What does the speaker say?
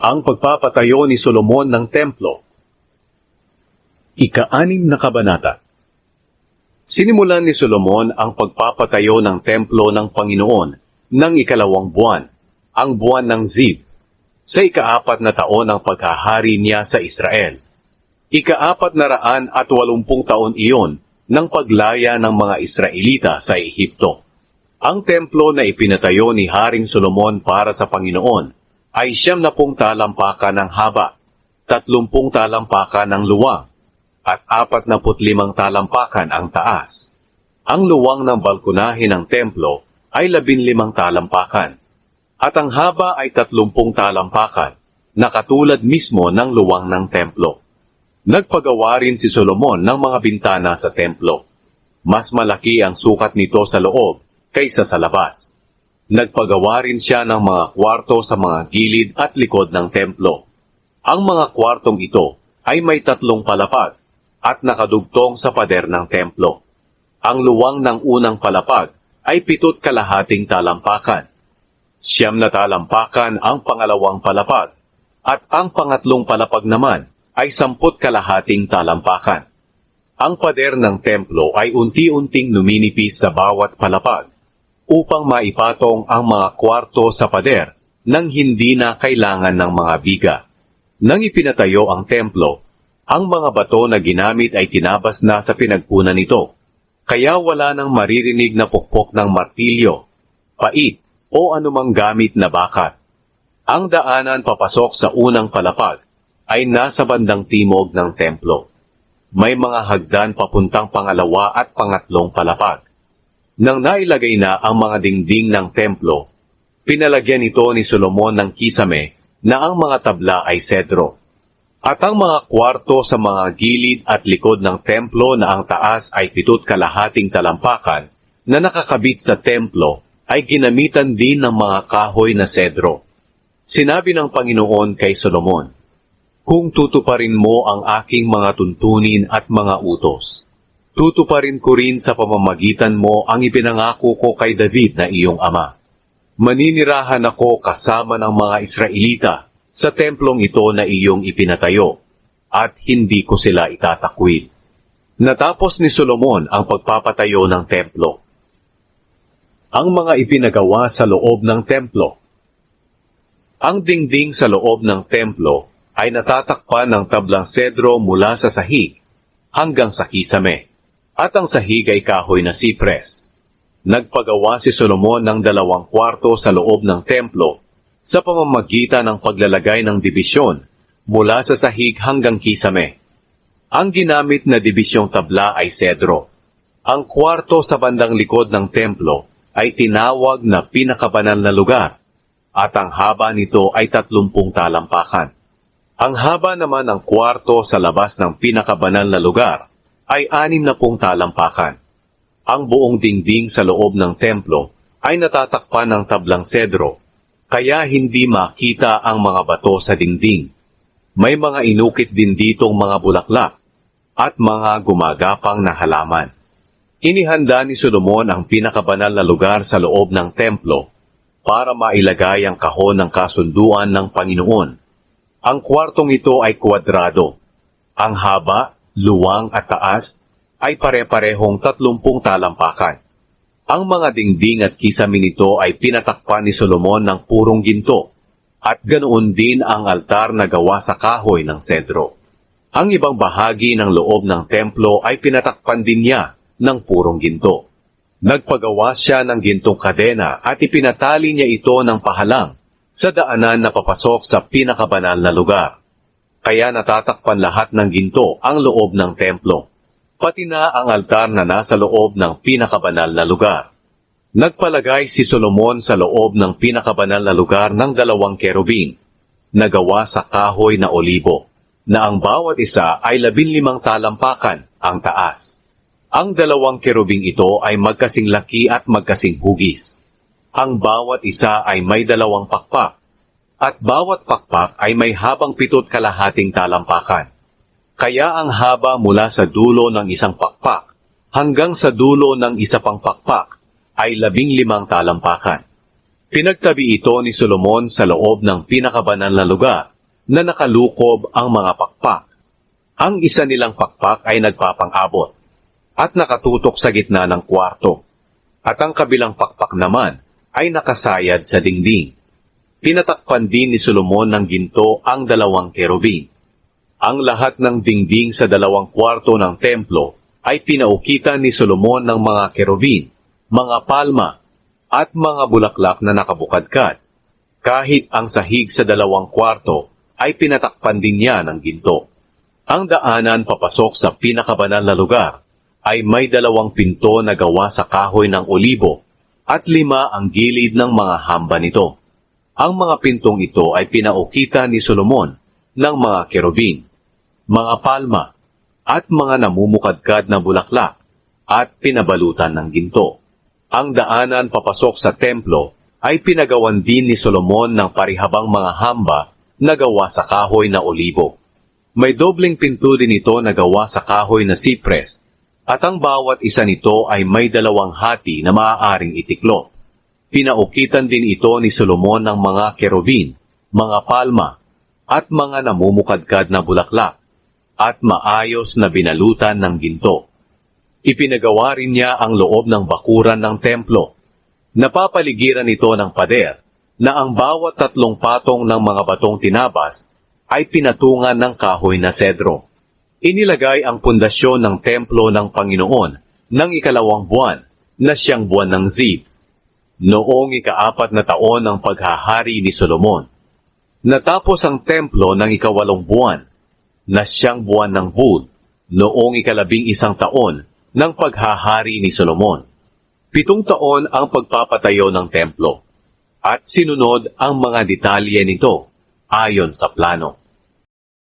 Ang pagpapatayo ni Solomon ng templo. Ika-6 na kabanata. Sinimulan ni Solomon ang pagpapatayo ng templo ng Panginoon ng 2 buwan, ang buwan ng Zib, sa 4 na taon ng paghahari niya sa Israel. 480 taon iyon ng paglaya ng mga Israelita sa Ehipto. Ang templo na ipinatayo ni Haring Solomon para sa Panginoon ay 70 talampakan ng haba, 30 talampakan ng luwang, at 45 talampakan ang taas. Ang luwang ng balkonahe ng templo ay 15 talampakan, at ang haba ay 30 talampakan, na katulad mismo ng luwang ng templo. Nagpagawa rin si Solomon ng mga bintana sa templo. Mas malaki ang sukat nito sa loob kaysa sa labas. Nagpagawa rin siya ng mga kwarto sa mga gilid at likod ng templo. Ang mga kwartong ito ay may 3 palapag at nakadugtong sa pader ng templo. Ang luwang ng unang palapag ay 7 kalahating talampakan. 9 na talampakan ang pangalawang palapag, at ang pangatlong palapag naman ay 10 kalahating talampakan. Ang pader ng templo ay unti-unting numinipis sa bawat palapag, upang maipatong ang mga kwarto sa pader nang hindi na kailangan ng mga biga. Nang ipinatayo ang templo, ang mga bato na ginamit ay tinabas na sa pinagpunan nito, kaya wala nang maririnig na pukpok ng martilyo, pait, o anumang gamit na bakat. Ang daanan papasok sa unang palapag ay nasa bandang timog ng templo. May mga hagdan papuntang pangalawa at pangatlong palapag. Nang nailagay na ang mga dingding ng templo, pinalagyan ito ni Solomon ng kisame na ang mga tabla ay sedro. At ang mga kwarto sa mga gilid at likod ng templo na ang taas ay 7 kalahating talampakan na nakakabit sa templo ay ginamitan din ng mga kahoy na sedro. Sinabi ng Panginoon kay Solomon, "Kung tutuparin mo ang aking mga tuntunin at mga utos, tutuparin ko rin sa pamamagitan mo ang ipinangako ko kay David na iyong ama. Maninirahan ako kasama ng mga Israelita sa templong ito na iyong ipinatayo, at hindi ko sila itatakwil." Natapos ni Solomon ang pagpapatayo ng templo. Ang mga ipinagawa sa loob ng templo. Ang dingding sa loob ng templo ay natatakpan ng tablang sedro mula sa sahig hanggang sa kisame, at ang sahig ay kahoy na sipres. Nagpagawa si Solomon ng 2 kwarto sa loob ng templo sa pamamagitan ng paglalagay ng dibisyon mula sa sahig hanggang kisame. Ang ginamit na dibisyong tabla ay sedro. Ang kwarto sa bandang likod ng templo ay tinawag na pinakabanal na lugar, at ang haba nito ay 30 talampakan. Ang haba naman ng kwarto sa labas ng pinakabanal na lugar ay 60 talampakan. Ang buong dingding sa loob ng templo ay natatakpan ng tablang sedro, kaya hindi makita ang mga bato sa dingding. May mga inukit din ditong mga bulaklak at mga gumagapang na halaman. Inihanda ni Solomon ang pinakabanal na lugar sa loob ng templo para mailagay ang kahon ng kasunduan ng Panginoon. Ang kwartong ito ay kwadrado. Ang haba, luwang at taas ay pare-parehong 30 talampakan. Ang mga dingding at kisame nito ay pinatakpan ni Solomon ng purong ginto, at ganoon din ang altar na gawa sa kahoy ng sedro. Ang ibang bahagi ng loob ng templo ay pinatakpan din niya ng purong ginto. Nagpagawa siya ng gintong kadena at ipinatali niya ito ng pahalang sa daanan na papasok sa pinakabanal na lugar. Kaya natatakpan lahat ng ginto ang loob ng templo, pati na ang altar na nasa loob ng pinakabanal na lugar. Nagpalagay si Solomon sa loob ng pinakabanal na lugar ng 2 kerubin, na gawa sa kahoy na olibo, na ang bawat isa ay 15 talampakan ang taas. Ang 2 kerubing ito ay magkasing laki at magkasing hugis. Ang bawat isa ay may 2 pakpak, at bawat pakpak ay may habang 7 kalahating talampakan. Kaya ang haba mula sa dulo ng isang pakpak hanggang sa dulo ng isa pang pakpak ay 15 talampakan. Pinagtabi ito ni Solomon sa loob ng pinakabanal na lugar na nakalukob ang mga pakpak. Ang isa nilang pakpak ay nagpapang-abot at nakatutok sa gitna ng kwarto, at ang kabilang pakpak naman ay nakasayad sa dingding. Pinatakpan din ni Solomon ng ginto ang dalawang kerubin. Ang lahat ng dingding sa dalawang kwarto ng templo ay pinaukitan ni Solomon ng mga kerubin, mga palma, at mga bulaklak na nakabukadkad. Kahit ang sahig sa dalawang kwarto ay pinatakpan din niya ng ginto. Ang daanan papasok sa pinakabanal na lugar ay may dalawang pinto na gawa sa kahoy ng olibo at 5 ang gilid ng mga hamba nito. Ang mga pintong ito ay pinaukitan ni Solomon ng mga kerubin, mga palma, at mga namumukadkad na bulaklak at pinabalutan ng ginto. Ang daanan papasok sa templo ay pinagawan din ni Solomon ng parihabang mga hamba na gawa sa kahoy na olibo. May dobleng pinto din ito na gawa sa kahoy na sipres, at ang bawat isa nito ay may 2 hati na maaaring itiklop. Pinaukitan din ito ni Solomon ng mga kerubin, mga palma, at mga namumukadkad na bulaklak, at maayos na binalutan ng ginto. Ipinagawa rin niya ang loob ng bakuran ng templo. Napapaligiran ito ng pader, na ang bawat 3 patong ng mga batong tinabas ay pinatungan ng kahoy na sedro. Inilagay ang pundasyon ng templo ng Panginoon ng 2 buwan, na siyang buwan ng Zib, noong 4 na taon ng paghahari ni Solomon. Natapos ang templo ng 8 buwan, na siyang buwan ng Bud, noong 11 taon ng paghahari ni Solomon. 7 taon ang pagpapatayo ng templo, at sinunod ang mga detalye nito ayon sa plano.